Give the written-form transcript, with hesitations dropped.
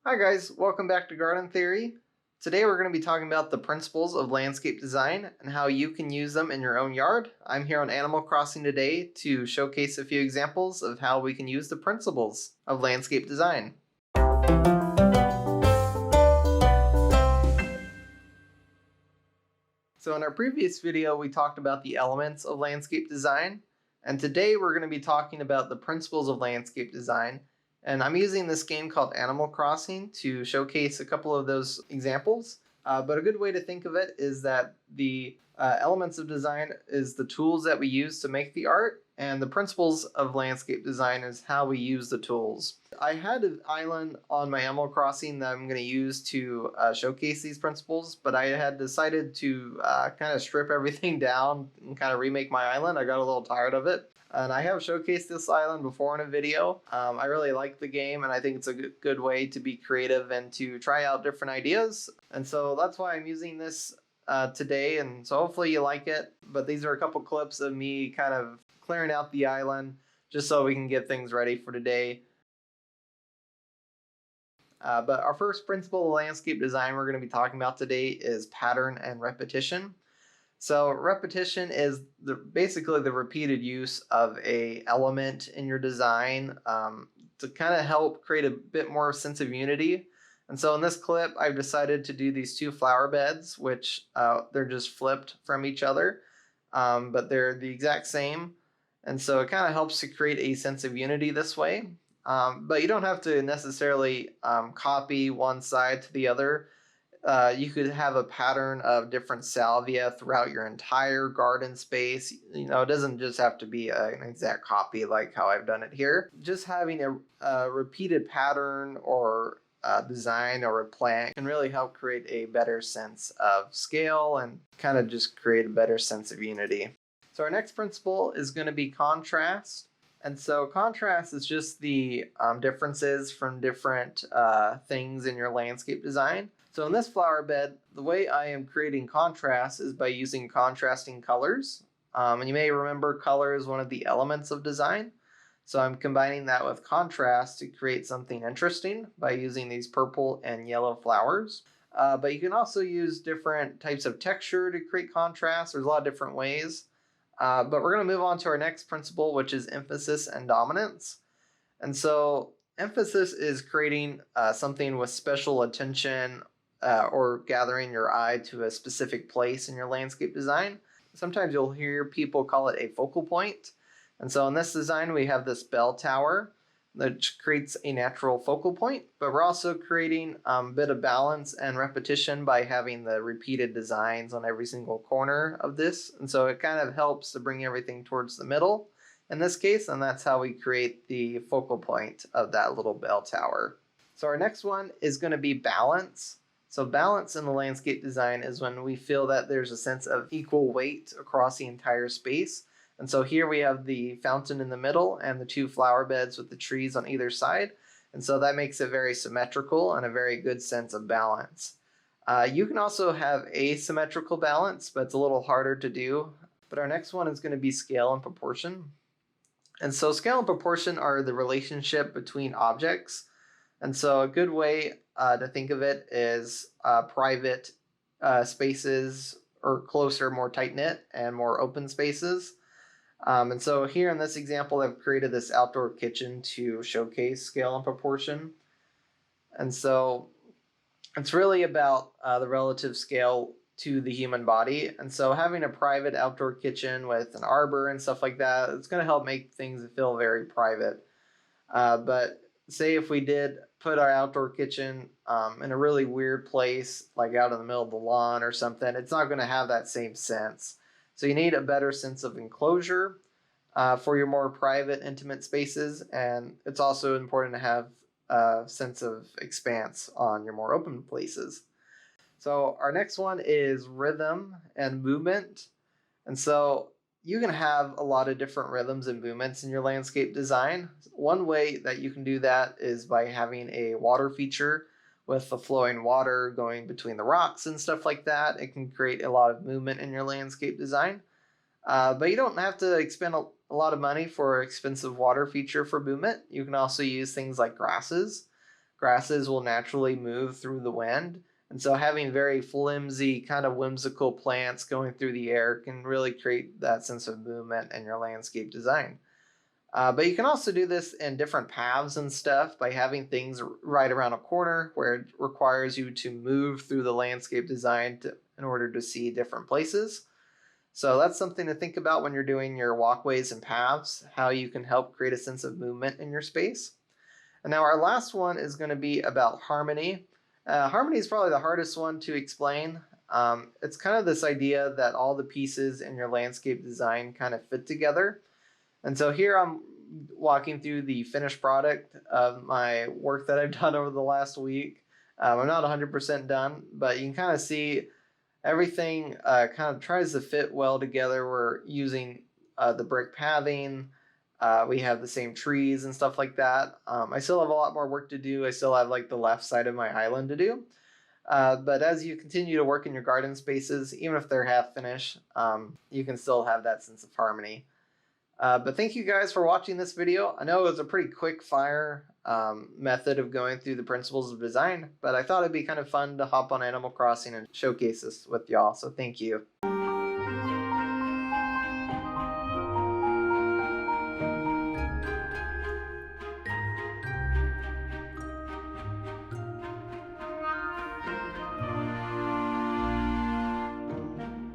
Hi guys, welcome back to Garden Theory. Today we're going to be talking about the principles of landscape design and how you can use them in your own yard. I'm here on Animal Crossing today to showcase a few examples of how we can use the principles of landscape design. So in our previous video, we talked about the elements of landscape design, and today we're going to be talking about the principles of landscape design. And I'm using this game called Animal Crossing to showcase a couple of those examples. But a good way to think of it is that the elements of design is the tools that we use to make the art, and the principles of landscape design is how we use the tools. I had an island on my Animal Crossing that I'm going to use to showcase these principles, but I had decided to kind of strip everything down and kind of remake my island. I got a little tired of it. And I have showcased this island before in a video. I really like the game, and I think it's a good way to be creative and to try out different ideas. And so that's why I'm using this today, and so hopefully you like it. But these are a couple clips of me kind of clearing out the island just so we can get things ready for today. But our first principle of landscape design we're going to be talking about today is pattern and repetition. So repetition is basically the repeated use of a element in your design to kind of help create a bit more sense of unity. And so in this clip, I've decided to do these two flower beds, which they're just flipped from each other, but they're the exact same. And so it kind of helps to create a sense of unity this way. But you don't have to necessarily copy one side to the other. You could have a pattern of different salvia throughout your entire garden space. It doesn't just have to be an exact copy like how I've done it here. Just having a repeated pattern or design or a plant can really help create a better sense of scale and kind of just create a better sense of unity. So our next principle is going to be contrast. And so contrast is just the differences from different things in your landscape design. So in this flower bed, the way I am creating contrast is by using contrasting colors. And you may remember color is one of the elements of design. So I'm combining that with contrast to create something interesting by using these purple and yellow flowers. But you can also use different types of texture to create contrast. There's a lot of different ways. But we're going to move on to our next principle, which is emphasis and dominance. And so emphasis is creating something with special attention or gathering your eye to a specific place in your landscape design. Sometimes you'll hear people call it a focal point. And so in this design, we have this bell tower that creates a natural focal point, but we're also creating a bit of balance and repetition by having the repeated designs on every single corner of this. And so it kind of helps to bring everything towards the middle in this case, and that's how we create the focal point of that little bell tower. So our next one is going to be balance. So balance in the landscape design is when we feel that there's a sense of equal weight across the entire space. And so here we have the fountain in the middle and the two flower beds with the trees on either side. And so that makes it very symmetrical and a very good sense of balance. You can also have asymmetrical balance, but it's a little harder to do. But our next one is going to be scale and proportion. And so scale and proportion are the relationship between objects. And so a good way to think of it is private spaces or closer, more tight-knit and more open spaces. And so here in this example, I've created this outdoor kitchen to showcase scale and proportion. And so it's really about the relative scale to the human body. And so having a private outdoor kitchen with an arbor and stuff like that, it's going to help make things feel very private. But say if we did put our outdoor kitchen in a really weird place, like out in the middle of the lawn or something, it's not going to have that same sense. So you need a better sense of enclosure for your more private, intimate spaces. And it's also important to have a sense of expanse on your more open places. So our next one is rhythm and movement. And so you can have a lot of different rhythms and movements in your landscape design. One way that you can do that is by having a water feature with the flowing water going between the rocks and stuff like that. It can create a lot of movement in your landscape design. But you don't have to expend a lot of money for an expensive water feature for movement. You can also use things like grasses. grasses will naturally move through the wind. And so having very flimsy, kind of whimsical plants going through the air can really create that sense of movement in your landscape design. But you can also do this in different paths and stuff by having things right around a corner where it requires you to move through the landscape design in order to see different places. So that's something to think about when you're doing your walkways and paths, how you can help create a sense of movement in your space. And now our last one is going to be about harmony. Harmony is probably the hardest one to explain. It's kind of this idea that all the pieces in your landscape design kind of fit together. And so here I'm walking through the finished product of my work that I've done over the last week. I'm not 100% done, but you can kind of see everything kind of tries to fit well together. We're using the brick pathing. We have the same trees and stuff like that. I still have a lot more work to do. I still have like the left side of my island to do. But as you continue to work in your garden spaces, even if they're half finished, you can still have that sense of harmony. But thank you guys for watching this video. I know it was a pretty quick fire method of going through the principles of design, but I thought it'd be kind of fun to hop on Animal Crossing and showcase this with y'all. So thank you.